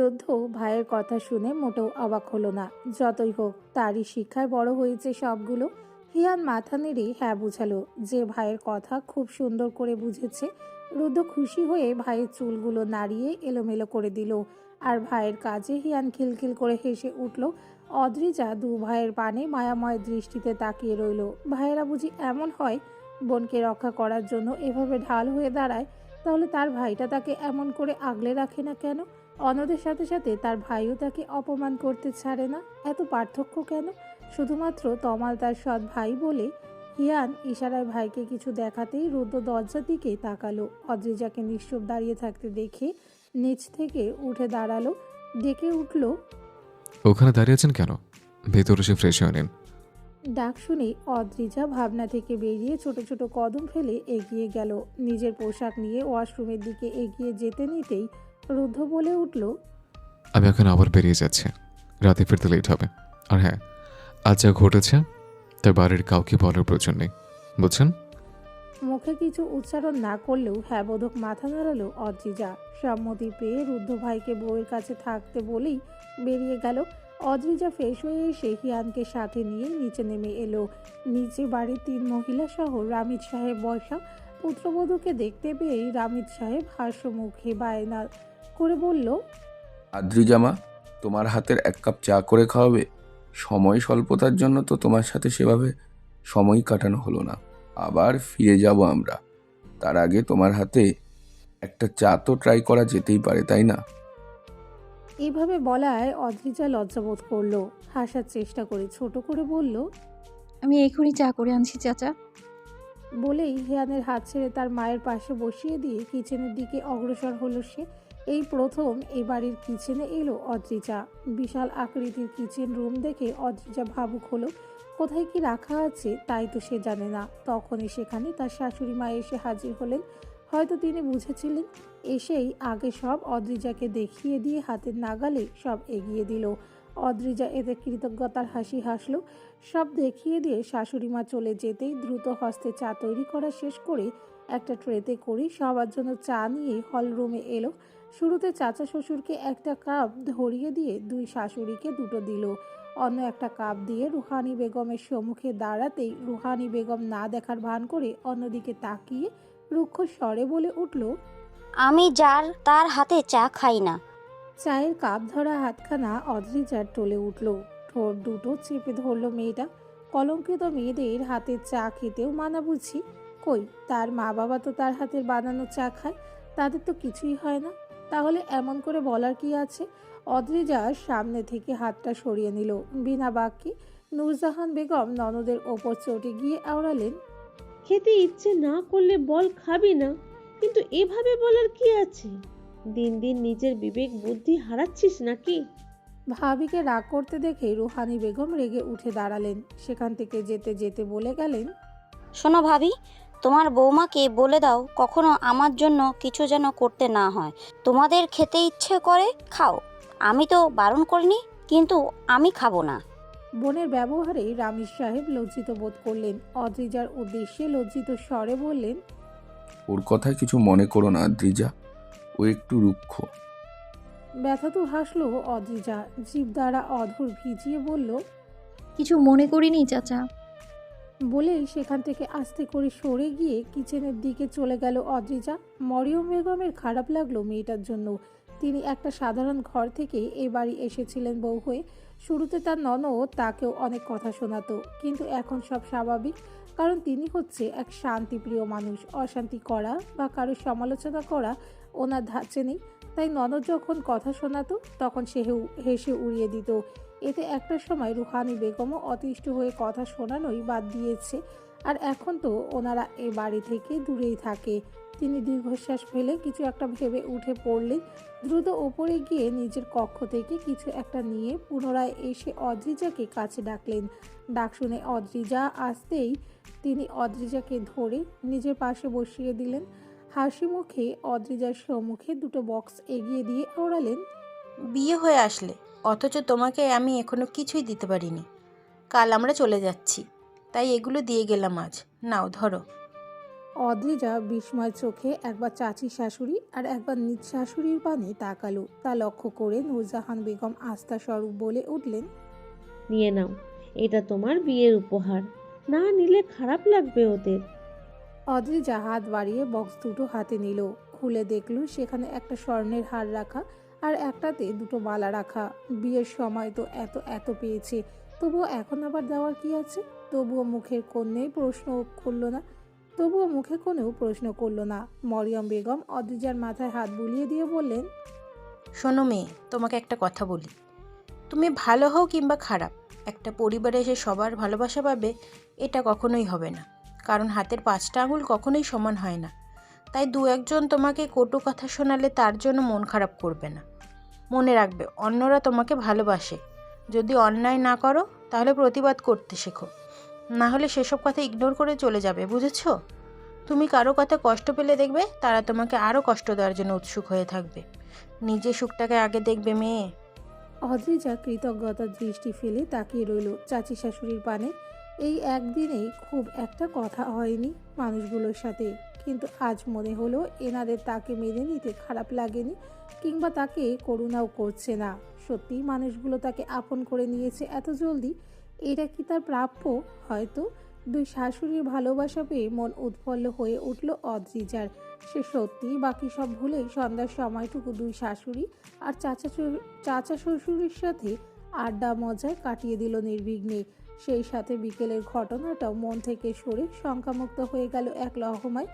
রুদ্ধ ভাইয়ের কথা শুনে মোটেও অবাক হলো না। যতই হোক তারই শিক্ষায় বড় হয়েছে সবগুলো। হিয়ান মাথা নেড়ে হ্যাঁ বুঝালো, যে ভাইয়ের কথা খুব সুন্দর করে বুঝেছে। রুদ্ধ খুশি হয়ে ভাইয়ের চুলগুলো নাড়িয়ে এলোমেলো করে দিল। আর ভাইয়ের কাজে হিয়ান খিলখিল করে হেসে উঠল। অদ্রিজা দু ভাইয়ের পানে মায়াময় দৃষ্টিতে তাকিয়ে রইল। ভাইয়েরা বুঝি এমন হয়? বোনকে রক্ষা করার জন্য এভাবে ঢাল হয়ে দাঁড়ায়? তাহলে তার ভাইটা তাকে এমন করে আগলে রাখে না কেন? অন্যদের সাথে সাথে তার ভাইও তাকে অপমান করতে ছাড়ে না। এত পার্থক্য কেন? শুধুমাত্র তমাল তার সৎ ভাই বলে? হিয়ান ইশারায় ভাইকে কিছু দেখাতেই রুদ্র দরজার দিকে তাকালো। অদ্রিজাকে নিশ্চুপ দাঁড়িয়ে থাকতে দেখে নিচ থেকে উঠে দাঁড়ালো, ডেকে উঠল। ওখানে দাঁড়িয়ে আছেন কেন? ভেতরে এসে ফ্রেশ হয়ে নিন। ডাক শুনে অদ্রিজা ভাবনা থেকে বেরিয়ে ছোট ছোট কদম ফেলে এগিয়ে গেল। নিজের পোশাক নিয়ে ওয়াশরুমের দিকে এগিয়ে যেতে নিতেই রুদ্ধ বলে উঠল, আমি এখন আবার বেরিয়ে যাচ্ছি। রাতে ফিরতে লেট হবে। আর হ্যাঁ, আজ যা ঘটেছে তার বাড়ির কাউকে বলার প্রয়োজন নেই, বুঝছেন? মুখে কিছু উচ্চারণ না করলেও হ্যাঁ বোধক মাথা নাড়ালো অদ্রিজা। সম্মতি পেয়ে রুদ্ধ ভাইকে বউয়ের কাছে থাকতে বলেই বেরিয়ে গেল। অদ্রিজা ফ্রেশ হয়ে এসে হিয়ানকে সাথে নিয়ে নিচে নেমে এলো। নিচে বাড়ির 3 মহিলা সহ রামিদ সাহেব বসা। পুত্রবধূকে দেখতে পেয়েই রামিদ সাহেব হাস্যমুখে বায়না করে বলল, আদ্রিজামা, তোমার হাতের 1 কাপ চা করে খাওয়াবে? সময় স্বল্পতার জন্য তো তোমার সাথে সেভাবে সময় কাটানো হলো না। আবার ফিরে যাব আমরা। তার আগে তোমার হাতে একটা চা তো ট্রাই করা যেতেই পারে, তাই না? এইভাবে বলায় অদ্রিজা লজ্জাবোধ করলো। হাসার চেষ্টা করে ছোট করে বলল, আমি এখনই চা করে আনছি চাচা। বলেই হিয়ানের হাত ছেড়ে তার মায়ের পাশে বসিয়ে দিয়ে কিচেনের দিকে অগ্রসর হলো সে। এই প্রথম এ বাড়ির কিচেনে এলো অদ্রিজা। বিশাল আকৃতির কিচেন রুম দেখে অদ্রিজা ভাবুক হলো। কোথায় কি রাখা আছে তাই তো সে জানে না। তখনই সেখানে তার শাশুড়ি মা এসে হাজির হলেন। হয়তো তিনি বুঝেছিলেন। এসেই আগে সব অদ্রিজাকে দেখিয়ে দিয়ে হাতের নাগালে সব এগিয়ে দিল। অদ্রিজা এতে কৃতজ্ঞতার হাসি হাসল। সব দেখিয়ে দিয়ে শাশুড়ি মা চলে যেতেই দ্রুত হস্তে চা তৈরি করা শেষ করে একটা ট্রেতে করে সবার জন্য চা নিয়ে হল রুমে এলো। শুরুতে চাচা শ্বশুরকে একটা কাপ ধরিয়ে দিয়ে 2 শাশুড়িকে দুটো দিল। অন্য একটা কাপ দিয়ে রুহানি বেগমের সম্মুখে দাঁড়াতেই রুহানি বেগম না দেখার ভান করে অন্যদিকে তাকিয়ে রুক্ষ স্বরে বলে উঠল, আমি যার তার হাতে চা খাই না। চায়ের কাপ ধরা হাতখানা অদ্রিজার টলে উঠল। ঠোঁট দুটো চেপে ধরল মেয়েটা। কলঙ্কিত মেয়েদের হাতের চা খেতেও মানা বুঝি? কই, তার মা বাবা তো তার হাতের বানানো চা খায়, তাদের তো কিছুই হয় না। তাহলে এমন করে বলার কি আছে? অদ্রিজা সামনে থেকে হাতটা সরিয়ে নিল। বিনা বাক্যে নূরজাহান বেগম ননদের ওপর চটে গিয়ে আওড়ালেন, খেতে ইচ্ছে না করলে বল খাবি না, কিন্তু এভাবে বলার কি আছে? দিন দিন নিজের বিবেক বুদ্ধি হারাচ্ছিস নাকি? ভাবিকে রাগ করতে দেখে রুহানি বেগম রেগে উঠে দাঁড়ালেন। সেখান থেকে যেতে যেতে বলে গেলেন, শোনো ভাবি, তোমার বৌমাকে বলে দাও কখনো আমার জন্য কিছু যেন করতে না হয়। তোমাদের খেতে ইচ্ছে করে খাও, আমি তো বারণ করিনি, কিন্তু আমি খাবো না। বোনের ব্যবহারে রামিজ সাহেব লজ্জিত বোধ করলেন। অদ্রিজার উদ্দেশ্যে লজ্জিত স্বরে বললেন, ওর কথায় কিছু মনে করো না আদ্রিজা, ও একটু রুক্ষ। ব্যথাতু হাসলো অদ্রিজা। জিভ দ্বারা অধর ভিজিয়ে বলল, কিছু মনে করিনি চাচা। বলেই সেখান থেকে আস্তে করে সরে গিয়ে কিচেনের দিকে চলে গেল অদ্রিজা। মরিয়ম বেগমের খারাপ লাগলো মেয়েটার জন্য। তিনি একটা সাধারণ ঘর থেকে এ বাড়ি এসেছিলেন বউ হয়ে। শুরুতে তার ননদ তাকেও অনেক কথা শোনাতো, কিন্তু এখন সব স্বাভাবিক। কারণ তিনি হচ্ছে এক শান্তিপ্রিয় মানুষ। অশান্তি করা বা কারোর সমালোচনা করা ওনার ধাঁচে নেই। তাই ননদ যখন কথা শোনাতো তখন সে হেসে উড়িয়ে দিত। এতে একটা সময় রুহানি বেগমও অতিষ্ঠ হয়ে কথা শোনানোই বাদ দিয়েছে। আর এখন তো ওনারা এ বাড়ি থেকে দূরেই থাকে। তিনি দীর্ঘশ্বাস ফেলে কিছু একটা ভেবে উঠে পড়লেন। দ্রুত ওপরে গিয়ে নিজের কক্ষ থেকে কিছু একটা নিয়ে পুনরায় এসে অদ্রিজাকে কাছে ডাকলেন। ডাক শুনে অদ্রিজা আসতেই তিনি অদ্রিজাকে ধরে নিজের পাশে বসিয়ে দিলেন। হাসি মুখে অদ্রিজার সম্মুখে দুটো বক্স এগিয়ে দিয়ে ওড়ালেন, বিয়ে হয়ে আসলে, অথচ তোমাকে আমি এখনো কিছুই দিতে পারিনি। কাল আমরা চলে যাচ্ছি, তাই এগুলো দিয়ে গেলাম আজ। নাও ধরো। অদ্রিজা বিস্ময় চোখে একবার চাচি শাশুড়ি আর একবার নিজ শাশুড়ির পানে তাকালো। তা লক্ষ্য করে নূরজাহান বেগম আস্থা স্বরূপ বলে উঠলেন, নিয়ে নাও, এটা তোমার বিয়ের উপহার। না নিলে খারাপ লাগবে ওদের। অদ্রিজা হাত বাড়িয়ে বক্স দুটো হাতে নিল। খুলে দেখল সেখানে একটা স্বর্ণের হার রাখা আর একটাতে দুটো মালা রাখা। বিয়ের সময় তো এত এত পেয়েছে, তবুও এখন আবার দেওয়ার কি আছে? তবুও মুখে কোনেও প্রশ্ন করলো না। মরিয়ম বেগম অদ্রিজার মাথায় হাত বুলিয়ে দিয়ে বললেন, শোনো মেয়ে, তোমাকে একটা কথা বলি। তুমি ভালো হও কিংবা খারাপ, একটা পরিবারে এসে সবার ভালোবাসা পাবে, এটা কখনোই হবে না। কারণ হাতের 5টা আঙুল কখনোই সমান হয় না। তাই দু একজন তোমাকে কটু কথা শোনালে তার জন্য মন খারাপ করবে না। মনে রাখবে, অন্যরা তোমাকে ভালোবাসে। যদি অন্যায় না করো তাহলে প্রতিবাদ করতে শেখো, না হলে সেসব কথা ইগনোর করে চলে যাবে, বুঝেছো? তুমি কারো কথা কষ্ট পেলে দেখবে তারা তোমাকে আরও কষ্ট দেওয়ার জন্য উৎসুক হয়ে থাকবে। নিজের সুখটাকে আগে দেখবে মেয়ে। অদ্রিজা কৃতজ্ঞতার দৃষ্টি ফেলে তাকিয়ে রইল চাচি শাশুড়ির পানে। এই একদিনেই খুব একটা কথা হয়নি মানুষগুলোর সাথে, কিন্তু আজ মনে হলো এনাদের তাকে মেনে নিতে খারাপ লাগেনি, কিংবা তাকে করুণাও করছে না। সত্যি মানুষগুলো তাকে আপন করে নিয়েছে এত জলদি। এটা কি তার প্রাপ্য? হয়তো। দুই শাশুড়ির ভালোবাসা পেয়ে মন উৎফুল্ল হয়ে উঠল অদ্রিজার। সে সত্যি বাকি সব ভুলে সন্ধ্যার সময়টুকু দুই শাশুড়ি আর চাচা শ্বশুরের সাথে আড্ডা মজায় কাটিয়ে দিল নির্বিঘ্নে। সেই সাথে বিকেলের ঘটনাটাও মন থেকে সরে শঙ্কামুক্ত হয়ে গেল এক লহমায়।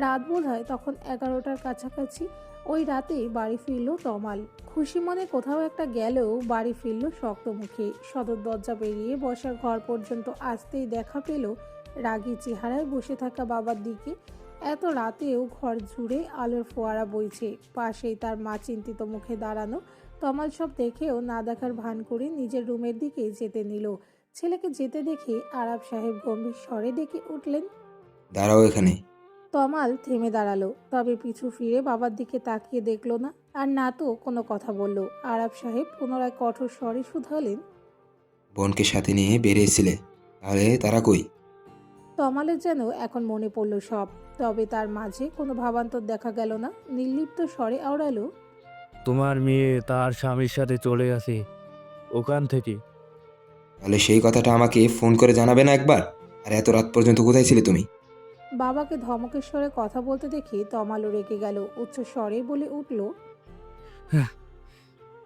রাত বোধহয় তখন 11টার কাছাকাছি। ওই রাতে বাড়ি ফিরল তমাল। খুশি মনে কোথাও একটা গেলেও বাড়ি ফিরল শক্ত মুখে। সদর দরজা পেরিয়ে বসার ঘর পর্যন্ত আসতেই দেখা পেল রাগী চেহারায় বসে থাকা বাবার দিকে। এত রাতেও ঘর জুড়ে আলোর ফোয়ারা বইছে। পাশেই তার মা চিন্তিত মুখে দাঁড়ানো। তমাল সব দেখেও না দেখার ভান করে নিজের রুমের দিকে যেতে নিল। ছেলেকে যেতে দেখে আরাব সাহেব গম্ভীর স্বরে ডেকে উঠলেন। দাঁড়াও এখানে। তমাল থেমে দাঁড়ালো, তবে পিছু ফিরে বাবার দিকে তাকিয়ে দেখলো না, আর না তো কোনো কথা বলল। আরাব সাহেব পুনরায় কঠোর স্বরে শুধালেন, বোনকে সাথে নিয়ে বেরিয়েছিলে, তাহলে তারা কই? তমালের যেন এখন মনে পড়ল সব, তবে তার মাঝে কোনো ভাবান্তর দেখা গেল না। নির্লিপ্ত স্বরে আওড়ালো, তোমার মেয়ে তার স্বামীর সাথে চলে গেছে ওখান থেকে। তাহলে সেই কথাটা আমাকে ফোন করে জানাবে না একবার? আর এত রাত পর্যন্ত কোথায় ছিলে তুমি? বাবাকে ধমকের স্বরে কথা বলতে দেখে তমালও রেগে গেল। উচ্চ স্বরে বলে উঠল,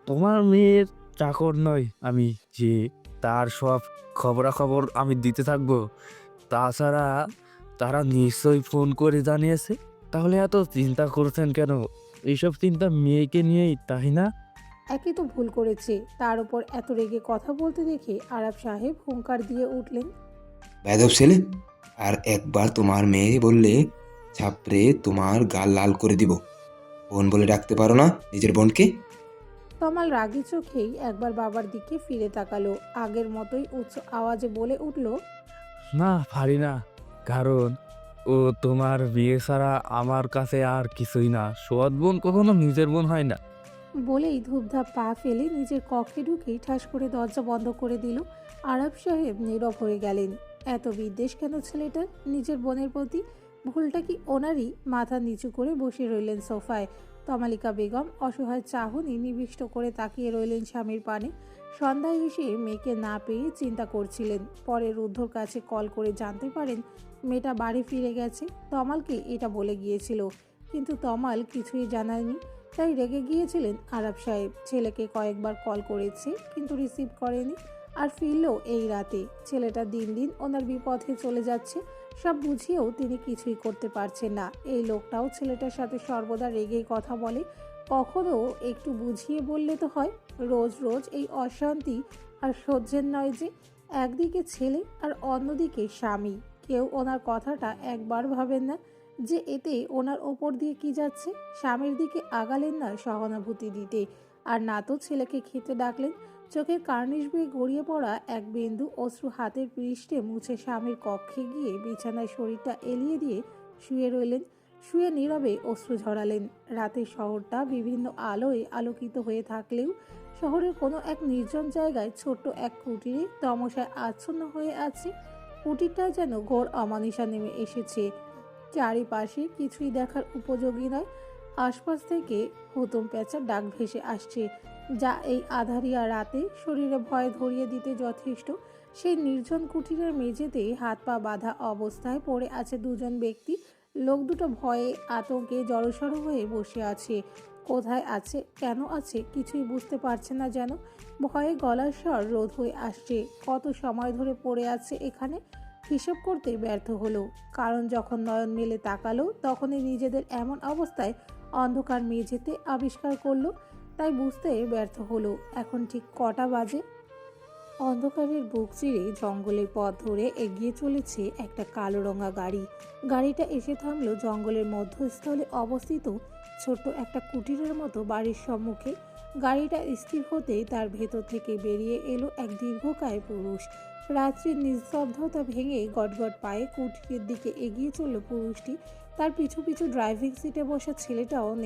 তোমার মেয়ের চাকর নয় আমি যে তার সব খবরাখবর আমি দিতে থাকবো? তাছাড়া তারা নিশ্চয়ই ফোন করে জানিয়েছে। তাহলে এত চিন্তা করছেন কেন? এইসব চিন্তা মেয়েকে নিয়েই, তাই না? একই তো ভুল করেছে, তার উপর এত রেগে কথা বলতে দেখে আরাব সাহেব হুঙ্কার দিয়ে উঠলেন, বেয়াদব ছেলে! আর একবার তোমার মেয়ে বললে ছাপড়ে তোমার গাল লাল করে দিব। বোন বলে ডাকতে পারো না নিজের বোনকে? তমাল রাগী চোখেই একবার বাবার দিকে ফিরে তাকালো। আগের মতোই উচ্চ আওয়াজে বলে উঠল, না, পারি না। কারণ ও তোমার বিয়ে ছাড়া আমার কাছে আর কিছুই না। সৎ বোন কখনো নিজের বোন হয় না। বলেই ধূপধাপ পা ফেলে নিজের কক্ষে ঢুকে ঠাস করে দরজা বন্ধ করে দিল। আরাব সাহেব নীরব হয়ে গেলেন। এত বিদ্বেষ কেন ছেলেটার নিজের বোনের প্রতি? ভুলটা কি ওনারই? মাথা নিচু করে বসে রইলেন সোফায়। তমালিকা বেগম অসহায় চাহনি নিবিষ্ট করে তাকিয়ে রইলেন স্বামীর পানে। সন্ধ্যায় এসে মেয়েকে না পেয়ে চিন্তা করছিলেন। পরে রুদ্ধর কাছে কল করে জানতে পারেন মেয়েটা বাড়ি ফিরে গেছে। তমালকে এটা বলে গিয়েছিল, কিন্তু তমাল কিছুই জানায়নি। তাই রেগে গিয়েছিলেন আরাব সাহেব। ছেলেকে কয়েকবার কল করেছে, কিন্তু রিসিভ করেনি। আর ফিরলো এই রাতে। ছেলেটা দিন দিন ওনার বিপথে চলে যাচ্ছে। সব বুঝিয়েও তিনি কিছুই করতে পারছেন না। এই লোকটাও ছেলেটার সাথে সর্বদা রেগেই কথা বলে। কখনো একটু বুঝিয়ে বললে তো হয়। রোজ রোজ এই অশান্তি আর সহ্যের নয় যে। একদিকে ছেলে আর অন্যদিকে স্বামী। কেউ ওনার কথাটা একবার ভাবেন না যে এতে ওনার ওপর দিয়ে কি যাচ্ছে। স্বামীর দিকে আগালেন না সহানুভূতি দিতে, আর না তো ছেলেকে খেতে ডাকলেন। চোখের কার্নিশ বেয়ে গড়িয়ে পড়া এক বিন্দু অশ্রু হাতের পৃষ্ঠে মুছে স্বামীর কক্ষে গিয়ে বিছানায় শরীরটা এলিয়ে দিয়ে শুয়ে রইলেন। শুয়ে নীরবে অশ্রু ঝরালেন। রাতের শহরটা বিভিন্ন আলোয় আলোকিত হয়ে থাকলেও শহরের কোনো এক নির্জন জায়গায় ছোট্ট এক কুটিরে তমসায় আচ্ছন্ন হয়ে আছে। কুটিরটা যেন ঘোর অমানিসা নেমে এসেছে। চারিপাশে কিছুই দেখার উপযোগী নয়। আশপাশ থেকে হুতুম প্যাঁচার ডাক ভেসে আসছে, যা এই আঁধারিয়া রাতে শরীরে ভয় ধরিয়ে দিতে যথেষ্ট। সেই নির্জন কুটিরের মেঝেতে হাত পা বাঁধা অবস্থায় পড়ে আছে দুজন ব্যক্তি। লোক দুটো ভয়ে আতঙ্কে জড়সড় হয়ে বসে আছে। কোথায় আছে, কেন আছে, কিছুই বুঝতে পারছে না যেন। ভয়ে গলার স্বর রোধ হয়ে আসছে। কত সময় ধরে পড়ে আছে এখানে হিসেব করতে ব্যর্থ হলো। কারণ যখন নয়ন মেলে তাকালো তখনই নিজেদের এমন অবস্থায় অন্ধকার মেঝেতে আবিষ্কার করলো। তাই বুঝতে ব্যর্থ হলো এখন ঠিক কটা বাজে। অন্ধকারের বুক চিরে জঙ্গলের পথ ধরে এগিয়ে চলেছে একটা কালো রঙা গাড়ি। গাড়িটা এসে থামলো জঙ্গলের মধ্যস্থলে অবস্থিত ছোট্ট একটা কুটিরের মতো বাড়ির সম্মুখে। গাড়িটা স্থির হতেই তার ভেতর থেকে বেরিয়ে এলো এক দীর্ঘকায় পুরুষ। রাত্রির নিস্তব্ধতা ভেঙে গটগট পায়ে কুটিরের দিকে এগিয়ে চলল পুরুষটি। তার পিছু পিছু ড্রাইভিং সিটে বসা ছেলেটাও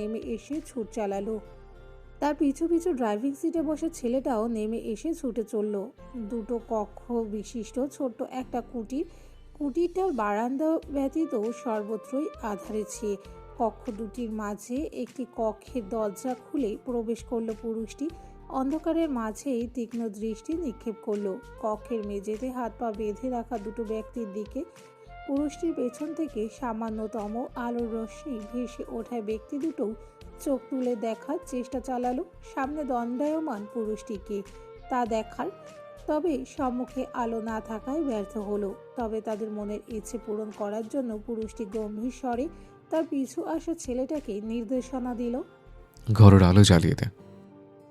নেমে এসে ছুটে চলল। দুটো কক্ষ বিশিষ্ট ছোট্ট একটা কুটিরটার বারান্দা ব্যতীত সর্বত্রই আঁধারে ছেয়ে। কক্ষ দুটির মাঝে একটি কক্ষের দরজা খুলে প্রবেশ করলো পুরুষটি। অন্ধকারের মাঝেই তীক্ষ্ণ দৃষ্টি নিক্ষেপ করলো কক্ষের মেঝেতে হাত পা বেঁধে রাখা দুটো ব্যক্তির দিকে। পুরুষটির পেছন থেকে সামান্যতম আলোর রশ্মি ভেসে ওঠায় ব্যক্তি দুটো চোখ তুলে দেখার চেষ্টা চালালো সামনে দণ্ডায়মান পুরুষটিকে তা দেখার। তবে সম্মুখে আলো না থাকায় ব্যর্থ হলো। তবে তাদের মনের ইচ্ছে পূরণ করার জন্য পুরুষটি গম্ভীর স্বরে তার পিছু আসা ছেলেটাকে নির্দেশনা দিল। ঘরের আলো জ্বালিয়ে দে।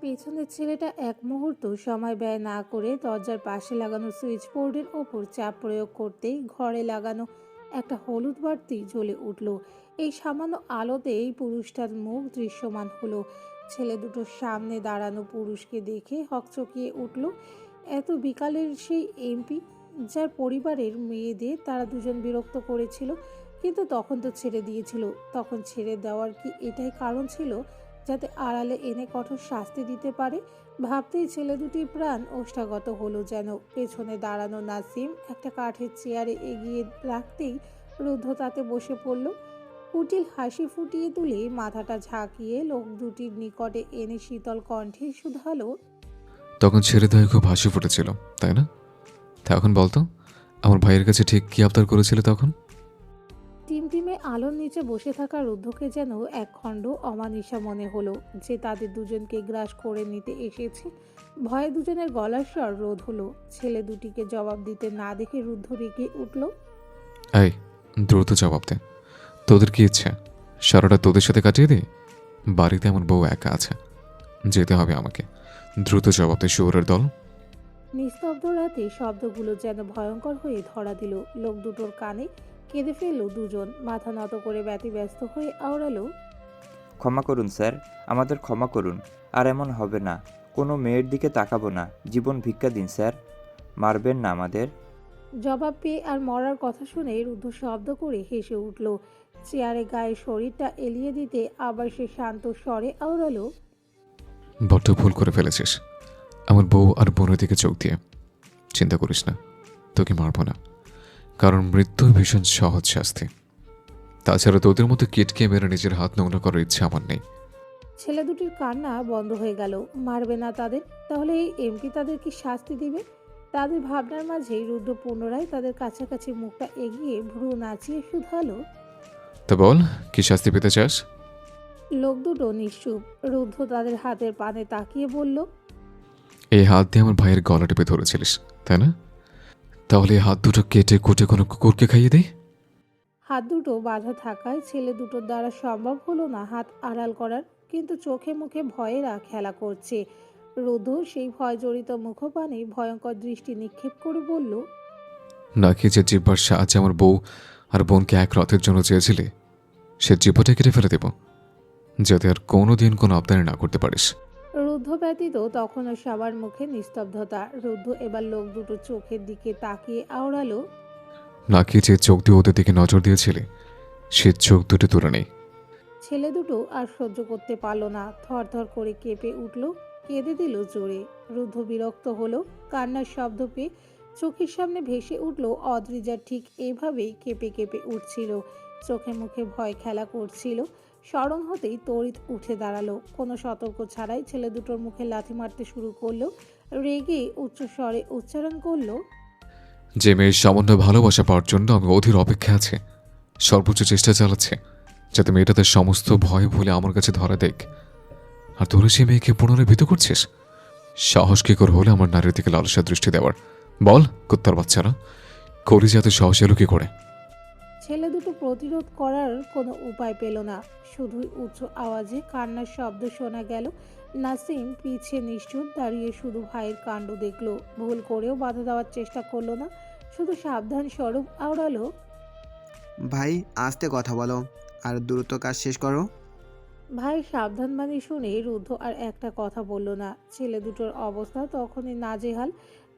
পেছনের ছেলেটা এক মুহূর্ত সময় ব্যয় না করে দরজার পাশে লাগানো সুইচ বোর্ডের ওপর চাপ প্রয়োগ করতেই ঘরে লাগানো একটা হলুদ বাতি জ্বলে উঠল। এই সামান্য আলোতেই পুরুষটার মুখ দৃশ্যমান হলো। ছেলে দুটোর সামনে দাঁড়ানো পুরুষকে দেখে হকচকিয়ে উঠল। এত বিকালের সেই এমপি যার পরিবারের মেয়েদের তারা দুজন বিরক্ত করেছিল, কিন্তু তখন তো ছেড়ে দিয়েছিল। তখন ছেড়ে দেওয়ার কি এটাই কারণ ছিল, যাতে আড়ালে এনে কঠোর শাস্তি দিতে পারে? ভাবতেই ছেলে দুটির প্রাণ ওষ্ঠাগত হলো যেন। পেছনে দাঁড়ানো নাসিম একটা কাঠের চেয়ারে এগিয়ে রাখতেই রুদ্ধ তাতে বসে পড়ল। কুটিল হাসি ফুটিয়ে তুলে মাথাটা ঝাঁকিয়ে লোক দুটির নিকটে এনে শীতল কণ্ঠে শুধালো, তখন ছেড়ে দেওয়া খুব হাসি ফুটেছিল, তাই না? তা এখন বলতো, আমার ভাইয়ের কাছে ঠিক কি আবদার করেছিল তখন? টিমটিমে আলোর নিচে বসে থাকা রুদ্ধকে যেন এক খণ্ড অমানিসা মনে হলো যে তাদের দুজনকে গ্রাস করে নিতে এসেছে। ভয়ে দুজনের গলার স্বর রোধ হলো। ছেলে দুটিকে জবাব দিতে না দেখে রুদ্ধ রেগে উঠল। এই, দ্রুত জবাব দে। তোদের কি ইচ্ছে সারাটা তোদের সাথে কাটিয়ে দিই? বাড়িতে আমার বউ একা আছে, যেতে হবে আমাকে। দ্রুত জবাব দে শুয়োরের দল। নিস্তব্ধ রাতে শব্দগুলো যেন ভয়ঙ্কর হয়ে ধরা দিল। লোক দুটোর কানে কেঁদে ফেললো দুজন। মাথা নত করে ব্যতিব্যস্ত হয়ে আওড়ালো, ক্ষমা করুন স্যার, আমাদের ক্ষমা করুন। আর এমন হবে না, কোনো মেয়ের দিকে তাকাবো না। জীবন ভিক্ষা দিন স্যার, মারবেন না আমাদের। জবাব পেয়ে আর মরার কথা শুনে রুদ্ধ শব্দ করে হেসে উঠল। চেয়ারে গায়ে শরীরটা এলিয়ে দিতে আবার সে শান্ত স্বরে আওড়ালো, বড্ড ভুল করে ফেলেছিস আমার বউ আর বোনের দিকে চোখ দিয়ে। চিন্তা করিস না, তোকে মারবো না, কারণ মৃত্যু ভীষণ সহজ শাস্তি। তাছাড়া তোদের মতো কিটকে মেরে নিজের হাত নোংরা করার ইচ্ছা আমার নেই। ছেলে দুটির কান্না বন্ধ হয়ে গেল। মারবে না তাদের? তাহলে এই এমপি তাদের কি শাস্তি দিবে? তাদের ভাবনার মাঝেই রুদ্র পুনরায় তাদের কাছাকাছি মুখটা এগিয়ে ভ্রু নাচিয়ে শুধালো, তা বল, কি শাস্তি পেতে চাস? লোক দুটো নিশ্চুপ। রুদ্ধ তাদের হাতের পানে তাকিয়ে বলল, এই হাত দিয়ে আমার ভাইয়ের গলা টেপে ধরেছিলিস, তাই না? তাহলে এই হাত দুটো কেটে কুটে কোনো কুকুরকে খাইয়ে দে। হাত দুটো বাঁধা থাকায় ছেলে দুটোর দ্বারা সম্ভব হলো না হাত আড়াল করার, কিন্তু চোখে মুখে ভয়েরা খেলা করছে। রুদ্ধ সেই ভয় জড়িত মুখপানে ভয়ঙ্কর দৃষ্টি নিক্ষেপ করে বলল, নাকি যে জিব্বার সাহায্যে আমার বউ আর বোনকে এক রথের জন্য চেয়েছিলে, সে জিব্বাটা কেটে ফেলে দেব, যাতে আর কোনোদিন কোনো আবদারি না করতে পারিস। রুদ্ধ ব্যতীত তখনও সবার মুখে নিস্তব্ধতা। রুদ্ধ এবার লোক দুটো চোখের দিকে তাকিয়ে আওড়ালো, নাকি যে চোখ দিয়ে ওদের দিকে নজর দিয়েছিলে, সে চোখ দুটো তুলে নেই। ছেলে দুটো আর সহ্য করতে পারল না, থরথর করে কেঁপে উঠল, কেঁদে দিল জোরে। রুদ্ধ বিরক্ত হলো। কান্নার শব্দ পেয়ে চোখের সামনে ভেসে উঠল অদ্রিজা ঠিক এভাবেই কেঁপে কেঁপে উঠছিল। চোখে মুখে ভয় খেলা করছিল। স্মরণ হতেই তড়িৎ উঠে দাঁড়ালো। কোনো সতর্ক ছাড়াই ছেলে দুটোর মুখে লাথি মারতে শুরু করলো। রেগে উচ্চ স্বরে উচ্চারণ করলো, যে মেয়ের সামান্য ভালোবাসা পাওয়ার জন্য আমি অধীর অপেক্ষা আছে, সর্বোচ্চ চেষ্টা চালাচ্ছে যাতে মেয়েটা তার সমস্ত ভয় ভুলে আমার কাছে ধরা দেখ। আর তোরা সে মেয়েকে পুনরায় ভীত করছিস? সাহস কি করে হলে আমার নারীর দিকে লালসা দৃষ্টি দেওয়ার? বল কুত্তার বাচ্চারা, করি যাতে সাহস এলো কি করে? ছেলে দুটো প্রতিরোধ করার কোনো উপায় পেল না। শুধুই উচ্চ আওয়াজে কান্নার শব্দ শোনা গেল। নাসিম পিছিয়ে নিশ্চুপ দাঁড়িয়ে শুধু ভাইয়ের কাণ্ড দেখলো। ভুল করেও বাধা দেওয়ার চেষ্টা করলো না, শুধু সাবধান স্বরূপ আওড়ালো, ভাই আস্তে কথা বলো আর দ্রুত কাজ শেষ করো। ভাই সাবধান বাণী শুনে রুদ্ধ আর একটা কথা বলল না। ছেলে দুটোর অবস্থা তখনই নাজেহাল,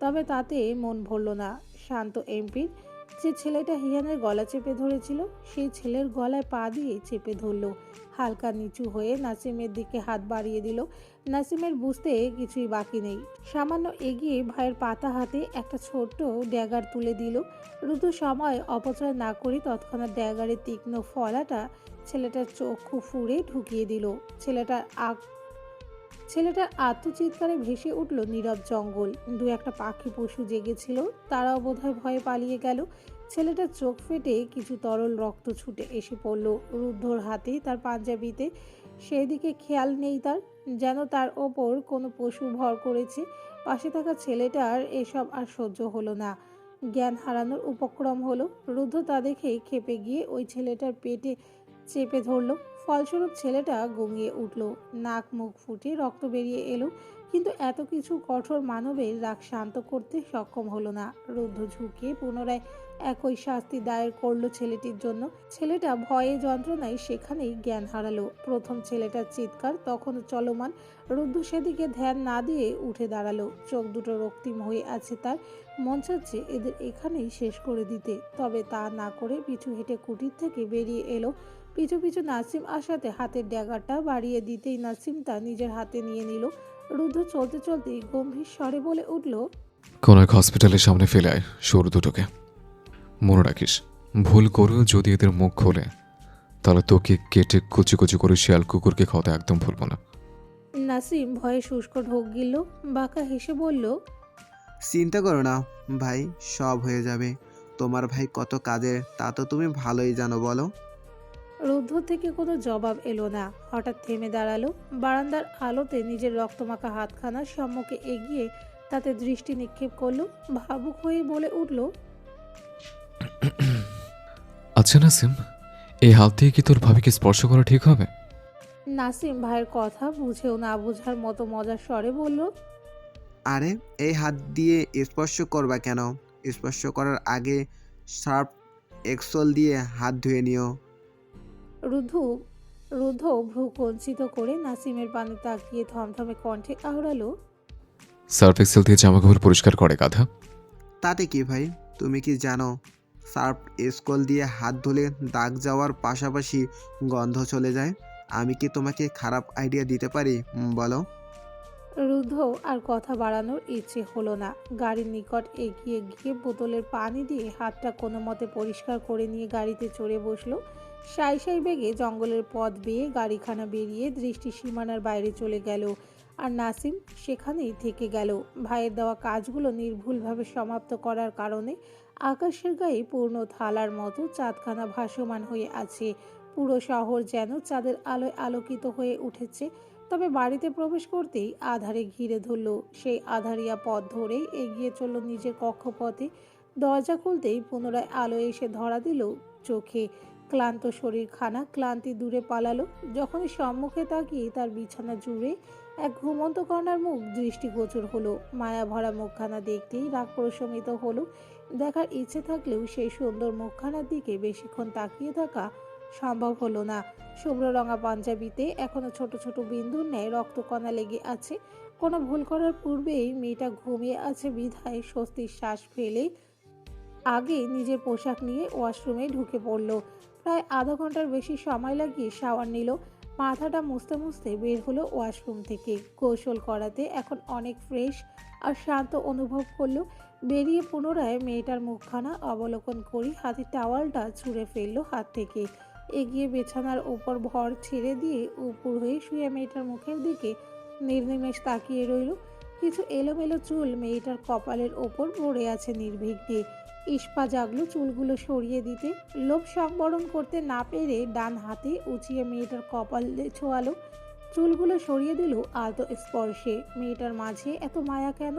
তবে তাতে মন ভরল না। শান্ত এমপির যে ছেলেটা হিয়ানের গলা চেপে ধরেছিল, সেই ছেলের গলায় পা দিয়ে চেপে ধরল। হালকা নিচু হয়ে নাসিমের দিকে হাত বাড়িয়ে দিল। নাসিমের বুঝতে কিছুই বাকি নেই। সামান্য এগিয়ে ভাইয়ের পাতা হাতে একটা ছোট্ট ড্যাগার তুলে দিল। রুদ্ধ সময় অপচয় না করে তৎক্ষণাৎ ড্যাগারের তীক্ষ্ণ ফলাটা ছেলেটার চক্ষু ফুঁড়ে ঢুকিয়ে দিল। ছেলেটার আত্মচিৎকারে ভেসে উঠল নীরব জঙ্গল। দু একটা পাখি পশু জেগেছিল, তারাও বোধহয় ভয়ে পালিয়ে গেল। ছেলেটার চোখ ফেটে কিছু তরল রক্ত ছুটে এসে পড়ল রুদ্ধর হাতে, তার পাঞ্জাবিতে। সেদিকে খেয়াল নেই তার, যেন তার ওপর কোনো পশু ভর করেছে। পাশে থাকা ছেলেটার এসব আর সহ্য হলো না, জ্ঞান হারানোর উপক্রম হলো। রুদ্ধ তা দেখে ক্ষেপে গিয়ে ওই ছেলেটার পেটে চেপে ধরলো। ফলস্বরূপ ছেলেটা গঙিয়ে উঠল, নাক মুখ ফুটে রক্ত বেরিয়ে এলো। কিন্তু এত কিছু কঠোর মানবের রাগ শান্ত করতে সক্ষম হলো না। রুদ্ধ ঝুঁকে পুনরায় একই শাস্তি দায়ের করলো ছেলেটির জন্য। ছেলেটা ভয়ে যন্ত্রণায় সেখানেই জ্ঞান হারালো। প্রথম ছেলেটার চিৎকার তখনও চলমান। রুদ্ধ সেদিকে ধ্যান না দিয়ে উঠে দাঁড়ালো। চোখ দুটো রক্তিম হয়ে আছে তার। মন চাচ্ছে এদের এখানেই শেষ করে দিতে, তবে তা না করে পিছু হেঁটে কুটির থেকে বেরিয়ে এলো। পিছু পিছু নাসিম আসাতে হাতের ড্যাগারটা বাড়িয়ে দিতেই নাসিম তা নিজের হাতে নিয়ে নিল। রুদ্ধ চলতে চলতেই গম্ভীর স্বরে বলে উঠল, কোন এক হসপিটালের সামনে ফেলে আয় সরু দুটোকে। মনে রাখিস, ভুল করেও যদি এদের মুখ খোলে তাহলে তোকে কেটে কুচি কুচি করে শিয়াল কুকুরকে খাওয়াতে একদম ভুলবো না। নাসিম ভয়ে শুষ্ক ঢোক গিলল। বাঁকা হেসে বলল, চিন্তা করো না ভাই, সব হয়ে যাবে। তোমার ভাই কত কাজের তা তো তুমি ভালোই জানো বলো। রুদ্ধ থেকে কোনো জবাব এলো না। হঠাৎ থেমে দাঁড়ালো। বারান্দার আলোতে নিজের রক্তমাখা হাতখানা সম্মুখে এগিয়ে তাতে দৃষ্টি নিক্ষেপ করলো। ভাবুক হয়ে বলে উঠল, আচ্ছা নাসিম, এই হাত দিয়ে কি তোর ভাবিকে স্পর্শ করা ঠিক হবে? নাসিম ভাইয়ের কথা বুঝেও না বোঝার মতো মজার স্বরে বলল, আরে এই হাত দিয়ে স্পর্শ করবা কেন? স্পর্শ করার আগে সার্ফ এক্সল দিয়ে হাত ধুয়ে নিও। রুদ্ধ রুদ্ধ ভ্রু কঞ্চিত করে নাসিমের পানে তাকিয়ে থমথমে কণ্ঠে আওড়ালো, সার্ফ এক্সেল দিয়ে জামাকাপড় পরিষ্কার করে গাধা। তাতে কি ভাই, তুমি কি জানো সার্ফ এক্সল দিয়ে হাত ধুলে দাগ যাওয়ার পাশাপাশি গন্ধ চলে যায়? আমি কি তোমাকে খারাপ আইডিয়া দিতে পারি বলো? রুদ্ধ আর কথা বাড়ানোর ইচ্ছে হলো না। গাড়ির নিকট এগিয়ে গিয়ে বোতলের পানি দিয়ে হাতটা কোনো মতে পরিষ্কার করে নিয়ে গাড়িতে চড়ে বসলো। সাই সাই বেগে জঙ্গলের পথ বেয়ে গাড়িখানা বেরিয়ে দৃষ্টি সীমানার বাইরে চলে গেল। আর নাসিম সেখানেই থেকে গেল। ভাইয়ের দেওয়া কাজগুলো নির্ভুলভাবে সমাপ্ত করার কারণে আকাশের গায়ে পূর্ণ থালার মতো চাঁদখানা ভাসমান হয়ে আছে। পুরো শহর যেন চাঁদের আলোয় আলোকিত হয়ে উঠেছে। তবে বাড়িতে প্রবেশ করতেই আধারে ঘিরে ধরল। সেই আধারিয়া পথ ধরেই এগিয়ে চলল নিজের কক্ষপথে। দরজা খুলতেই পুনরায় আলো এসে ধরা দিল চোখে। ক্লান্ত শরীরখানা ক্লান্তি দূরে পালালো। যখনই সম্মুখে তাকিয়ে তার বিছানা জুড়ে এক ঘুমন্ত কন্যার মুখ দৃষ্টিগোচর হলো। মায়া ভরা মুখখানা দেখতেই রাগ প্রশমিত হলো। দেখার ইচ্ছে থাকলেও সেই সুন্দর মুখখানার দিকে বেশিক্ষণ তাকিয়ে থাকা সম্ভব হলো না। শুভ্র রঙা পাঞ্জাবিতে এখনো ছোট ছোট বিন্দুর ন্যায় রক্তকণা লেগে আছে। কোনো ভুল করার পূর্বেই মেয়েটা ঘুমিয়ে আছে বিধায় স্বস্তির শ্বাস ফেলে আগে নিজের পোশাক নিয়ে ওয়াশরুমে ঢুকে পড়ল। প্রায় আধা ঘন্টার বেশি সময় লাগিয়ে শাওয়ার নিল। মাথাটা মুছতে মুছতে বের হলো ওয়াশরুম থেকে। গোসল করাতে এখন অনেক ফ্রেশ আর শান্ত অনুভব করলো। বেরিয়ে পুনরায় মেয়েটার মুখখানা অবলোকন করি হাতে টাওয়ালটা ছুঁড়ে ফেললো হাত থেকে। এগিয়ে বিছানার উপর ভর ছেড়ে দিয়ে উপর হয়ে শুয়ে মেয়েটার মুখের দিকে নির্নিমেষ তাকিয়ে রইল। কিছু এলোমেলো চুল মেয়েটার কপালের ওপর পড়ে আছে নির্বিঘ্নে। ইস্পা জাগলো চুলগুলো সরিয়ে দিতে। লোভ সংবরণ করতে না পেরে ডান হাতে উঁচিয়ে মেয়েটার কপাল ছোঁয়ালো। চুলগুলো সরিয়ে দিল আলতো স্পর্শে। মেয়েটার মাঝে এত মায়া কেন?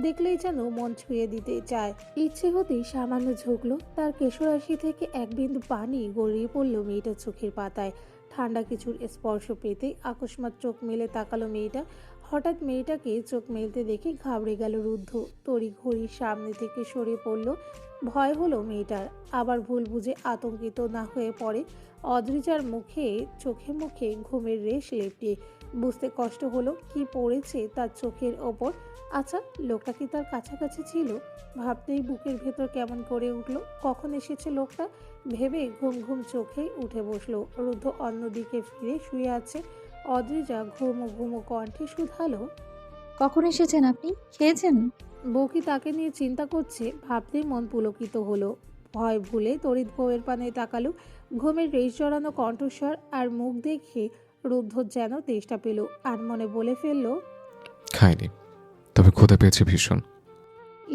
দেখলেই যেন মন ছুঁয়ে দিতে চায়। ইচ্ছে হতেই সামান্য ঝুঁকলো। তার কেশরাশি থেকে এক বিন্দু পানি গড়িয়ে পড়ল মেয়েটার চোখের পাতায়। ঠান্ডা কিছুর স্পর্শ পেতেই আকস্মাৎ চোখ মেলে তাকালো মেয়েটা। হঠাৎ মেয়েটাকে চোখ মেলতে দেখে ঘাবড়ে গেল রুদ্ধ। তড়িঘড়ি সামনে থেকে সরে পড়ল। ভয় হলো মেয়েটার। আবার ভুল বুঝে আতঙ্কিত না হয়ে পড়ে। অদ্রিজার চোখে মুখে ঘুমের রেশ লেপটে। বুঝতে কষ্ট হলো কি পড়েছে তার চোখের ওপর। আচ্ছা, লোকটা কি তার কাছাকাছি ছিল? ভাবতেই বুকের ভেতর কেমন করে উঠল। কখন এসেছে লোকটা ভেবে ঘুম ঘুম চোখেই উঠে বসলো। রুদ্ধ অন্যদিকে ফিরে শুয়ে আছে। অদ্রিজা ঘুমো ঘুমো কণ্ঠে শুধালো, কখন এসেছেন আপনি? খেয়েছেন? বউ কি তাকে নিয়ে চিন্তা করছে? ভাবতেই মন পুলকিত হলো। ভয় ভুলে তড়িৎ বউয়ের পানে তাকালো। ঘুমের রেশ জড়ানো কণ্ঠস্বর আর মুখ দেখে রুদ্ধ যেন তেষ্টা পেল। আর মনে বলে ফেলল, খাইনি, তবে ক্ষুধা পেয়েছে ভীষণ।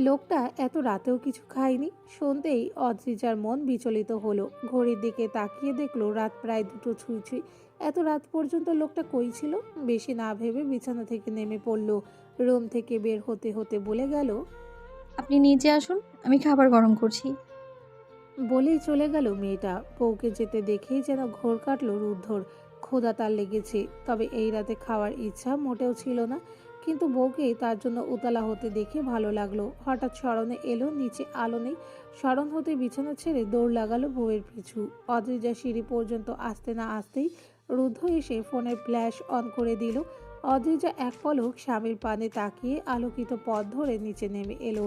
লোকটা এত রাতেও কিছু খায়নি। শুনতেই অদ্রিজার মন বিচলিত হলো। ঘড়ির দিকে তাকিয়ে দেখলো রাত প্রায় 2টো ছুঁই ছুঁই। এত রাত পর্যন্ত লোকটা কই ছিল? বেশি না ভেবে বিছানা থেকে নেমে পড়ল। রুম থেকে বের হতে হতে বলে গেল, আপনি নিচে আসুন, আমি খাবার গরম করছি। বলেই চলে গেল মেয়েটা। বউকে যেতে দেখেই যেন ঘোর কাটল রুদ্ধর। ক্ষুধা তার লেগেছে, তবে এই রাতে খাওয়ার ইচ্ছা মোটেও ছিল না। কিন্তু বউকে তার জন্য উতলা হতে দেখে ভালো লাগলো। হঠাৎ স্মরণে এলো নিচে আলো নেই। স্মরণ হতে বিছানা ছেড়ে দৌড় লাগালো বউয়ের পিছু। অদ্রিজা সিঁড়ি পর্যন্ত আসতে না আসতেই রুদ্ধ এসে ফোনের ফ্ল্যাশ অন করে দিল। অদ্রিজা এক পলক স্বামীর পানে তাকিয়ে আলোকিত পথ ধরে নিচে নেমে এলো।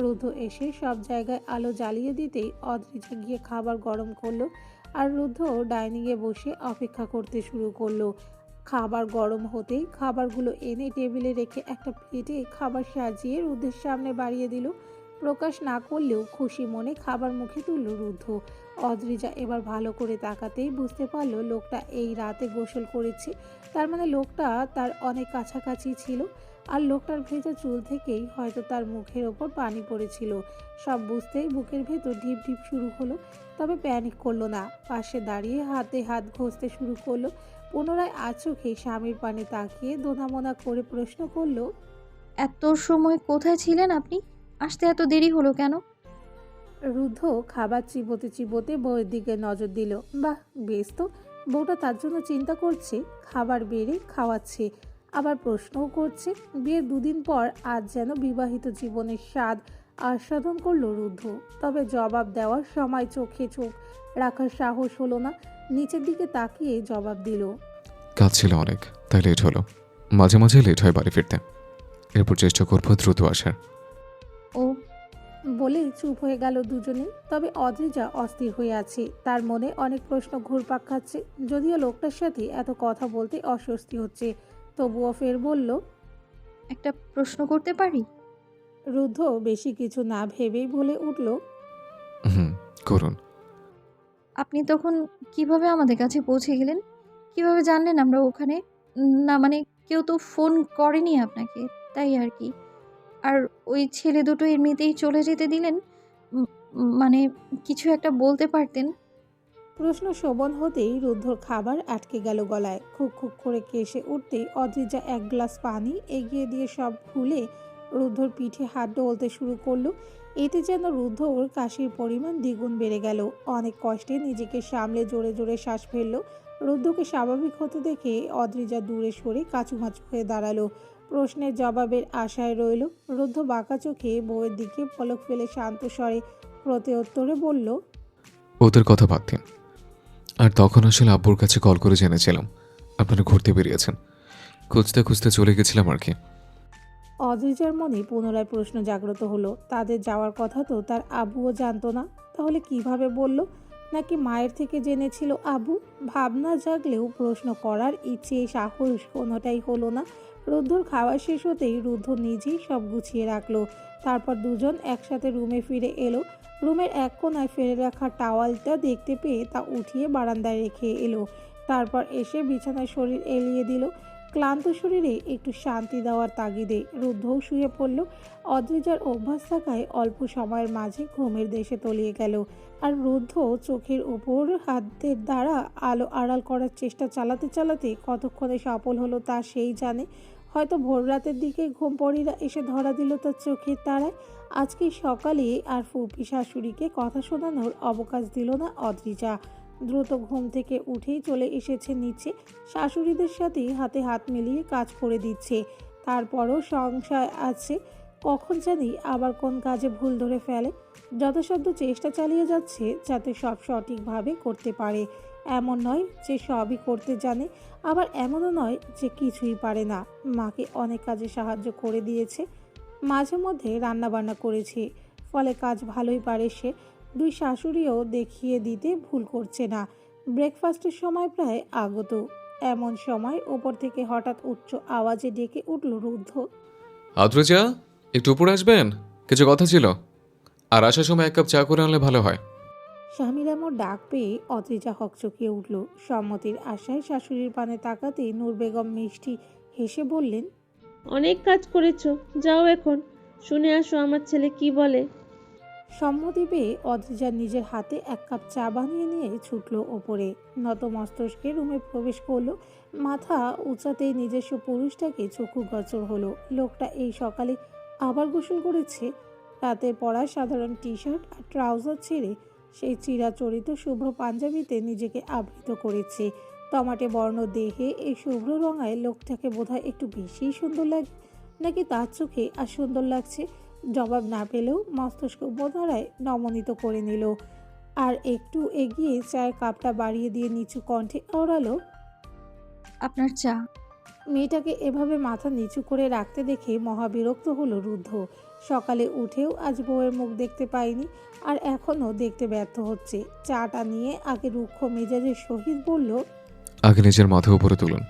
রুদ্ধ এসে সব জায়গায় আলো জ্বালিয়ে দিতেই অদ্রিজা গিয়ে খাবার গরম করলো। আর রুদ্ধ ডাইনিংয়ে বসে অপেক্ষা করতে শুরু করলো। খাবার গরম হতেই খাবারগুলো এনে টেবিলে রেখে একটা প্লেটে খাবার সাজিয়ে রুদ্ধের সামনে বাড়িয়ে দিল। প্রকাশ না করলেও খুশি মনে খাবার মুখে তুলল রুদ্ধ। অদ্রিজা এবার ভালো করে তাকাতেই বুঝতে পারলো লোকটা এই রাতে গোসল করেছে। তার মানে লোকটা তার অনেক কাছাকাছি ছিল। আর লোকটার ভেজা চুল থেকেই হয়তো তার মুখের ওপর পানি পড়েছিল। সব বুঝতেই বুকের ভেতর ঢিপ ঢিপ শুরু হলো। তবে প্যানিক করলো না। পাশে দাঁড়িয়ে হাতে হাত ঘষতে শুরু করলো। পুনরায় চোখে স্বামীর পানে তাকিয়ে দোনামোনা করে প্রশ্ন করলো, এত সময় কোথায় ছিলেন আপনি? আসতে এত দেরি হলো কেন? রুদ্ধ খাবার চিবোতে চিবোতে বউয়ের দিকে নজর দিল। বাহ, বেশ তো, বউটা তার জন্য চিন্তা করছে। খাবার বেড়ে খাওয়াচ্ছে, আবার প্রশ্নও করছে। বিয়ের 2 দিন পর আজ যেন বিবাহিত জীবনের স্বাদ আস্বাদন করলো রুদ্ধ। তবে জবাব দেওয়ার সময় চোখে চোখ রাখার সাহস হলো না। নিচের দিকে তাকিয়ে জবাব দিল, কাজ ছিল অনেক, তাই লেট হলো। মাঝে মাঝে লেট হয় বাড়ি ফিরতে। এরপর চেষ্টা করবো দ্রুত আসার। ও, বলেই চুপ হয়ে গেল দুজনেই। তবে অদ্রিজা অস্থির হয়ে আছে। তার মনে অনেক প্রশ্ন ঘুরপাক খাচ্ছে। যদিও লোকটার সাথে এত কথা বলতে অস্বস্তি হচ্ছে, তবুও ফের বলল, একটা প্রশ্ন করতে পারি? রুদ্ধ বেশি কিছু না ভেবেই বলে উঠল, হুম, করুন। আপনি তখন কিভাবে আমাদের কাছে পৌঁছে গেলেন? কিভাবে জানলেন আমরা ওখানে? না মানে কেউ তো ফোন করেনি আপনাকে, তাই আর কি। আর ওই ছেলে দুটো এমনিতেই চলে যেতে দিলেন? মানে কিছু একটা বলতে পারতেন। প্রশ্ন শোভন হতেই রুদ্ধর খাবার আটকে গেল গলায়। খুক খুক করে কেসে উঠতেই অদ্রিজা 1 গ্লাস পানি এগিয়ে দিয়ে সব ভুলে রুদ্ধর পিঠে হাত ডলতে শুরু করলো। এতে যেন রুদ্ধর কাশির পরিমাণ দ্বিগুণ বেড়ে গেল। অনেক কষ্টে নিজেকে সামলে জোরে জোরে শ্বাস ফেললো। রুদ্ধকে স্বাভাবিক হতে দেখে অদ্রিজা দূরে সরে কাচুমাচু হয়ে দাঁড়ালো। প্রশ্নের জবাবের আশায় রইল। রুদ্ধ বাঁকা চোখে বউয়ের দিকে পলক ফেলে শান্ত স্বরে প্রত্যুত্তরে বলল, ওদের কথা বাদ দিন। আর তখন আসলে আব্বুর কাছে কল করে জেনেছিলাম আপনারা ঘুরতে বেরিয়েছেন। খুঁজতে খুঁজতে চলে গেছিলাম আর কি। অদ্রিজার মনে পুনরায় প্রশ্ন জাগ্রত হলো। তাদের যাওয়ার কথা তো তার আব্বুও জানতো না, তাহলে কিভাবে বলল? নাকি মায়ের থেকে জেনেছিল আবু? ভাবনা জাগলেও প্রশ্ন করার ইচ্ছে সাহস কোনোটাই হলো না। রুদ্ধর খাওয়া শেষ হতেই রুদ্ধ নিজেই সব গুছিয়ে রাখলো। তারপর দুজন একসাথে রুমে ফিরে এলো। রুমের এক কোনায় ফেলে রাখা টাওয়ালটা দেখতে পেয়ে তা উঠিয়ে বারান্দায় রেখে এলো। তারপর এসে বিছানায় শরীর এলিয়ে দিল। ক্লান্ত শরীরে একটু শান্তি দেওয়ার তাগিদে রুদ্ধও শুয়ে পড়ল। অদ্রিজার অভ্যাস থাকায় অল্প সময়ের মাঝে ঘুমের দেশে তলিয়ে গেল। আর রুদ্ধ চোখের উপর হাতের দ্বারা আলো আড়াল করার চেষ্টা চালাতে চালাতে কতক্ষণে সফল হলো তা সেই জানে। হয়তো ভোর রাতের দিকে ঘুমপড়িরা এসে ধরা দিল তার চোখের তারায়। আজকে সকালে আর ফুপি শাশুড়িকে কথা শোনানোর অবকাশ দিল না অদ্রিজা। দ্রুত ঘুম থেকে উঠেই চলে এসেছে নিচে। শাশুড়িদের সাথে হাতে হাত মিলিয়ে কাজ করে দিচ্ছে। তারপরও সংশয় আছে, কখন জানি আবার কোন কাজে ভুল ধরে ফেলে। যথাসাধ্য চেষ্টা চালিয়ে যাচ্ছে যাতে সব সঠিকভাবে করতে পারে। এমন নয় যে সবই করতে জানে, আবার এমনও নয় যে কিছুই পারে না। মাকে অনেক কাজে সাহায্য করে দিয়েছে, মাঝে মধ্যে রান্নাবান্না করেছে, ফলে কাজ ভালোই পারে সে। দুই শাশুড়িও দেখিয়ে দিতে ভুল করছে না। ব্রেকফাস্টের সময় প্রায় আগত। এমন সময় ওপর থেকে হঠাৎ উচ্চ আওয়াজে ডেকে উঠল রুদ্ধ। আদ্রজা, একটু উপরে আসবেন, কিছু কথা ছিল। আর আসার সময় এক কাপ চা করে আনলে ভালো হয়। স্বামীর এমন ডাক পেয়ে অদ্রিজা হকচকিয়ে উঠল। সম্মতির আশায় শাশুড়ির পানে তাকাতেই নূর বেগম মিষ্টি হেসে বললেন, অনেক কাজ করেছো, যাও এখন শুনে আসো আমার ছেলে কি বলে। সম্মতি পেয়ে অদ্রিজা নিজের হাতে এক কাপ চা বানিয়ে নিয়ে ছুটল ওপরে। নত মস্তকে রুমে প্রবেশ করলো। মাথা উঁচাতেই নিজস্ব পুরুষটাকে চক্ষু গোচর হলো। লোকটা এই সকালে আবার গোসল করেছে। রাতে পরা সাধারণ টি শার্ট আর ট্রাউজার ছেড়ে সেই চিরাচরিত শুভ্র পাঞ্জাবিতে নিজেকে আবৃত করেছে। টমাটে বর্ণ দেহে এই শুভ্র রঙায় লোকটাকে বোধহয় একটু বেশি সুন্দর লাগে, নাকি তার চোখে আর সুন্দর লাগছে। জবাব না পেলেও মস্তিষ্ক বোধহয় নমনীত করে নিল। আর একটু এগিয়ে চায়ের কাপটা বাড়িয়ে দিয়ে নিচু কণ্ঠে আওড়ালো, আপনার চা। মেয়েটাকে এভাবে মাথা নিচু করে রাখতে দেখে মহাবিরক্ত হলো রুদ্ধ। সকালে উঠেও আজ বউয়ের মুখ দেখতে পায়নি, আর এখনও দেখতে ব্যর্থ হচ্ছে। চাটা নিয়ে আগে রুক্ষ মেজাজের সহিত বলল, আগে নিজের মাথা উপরে তুলুন।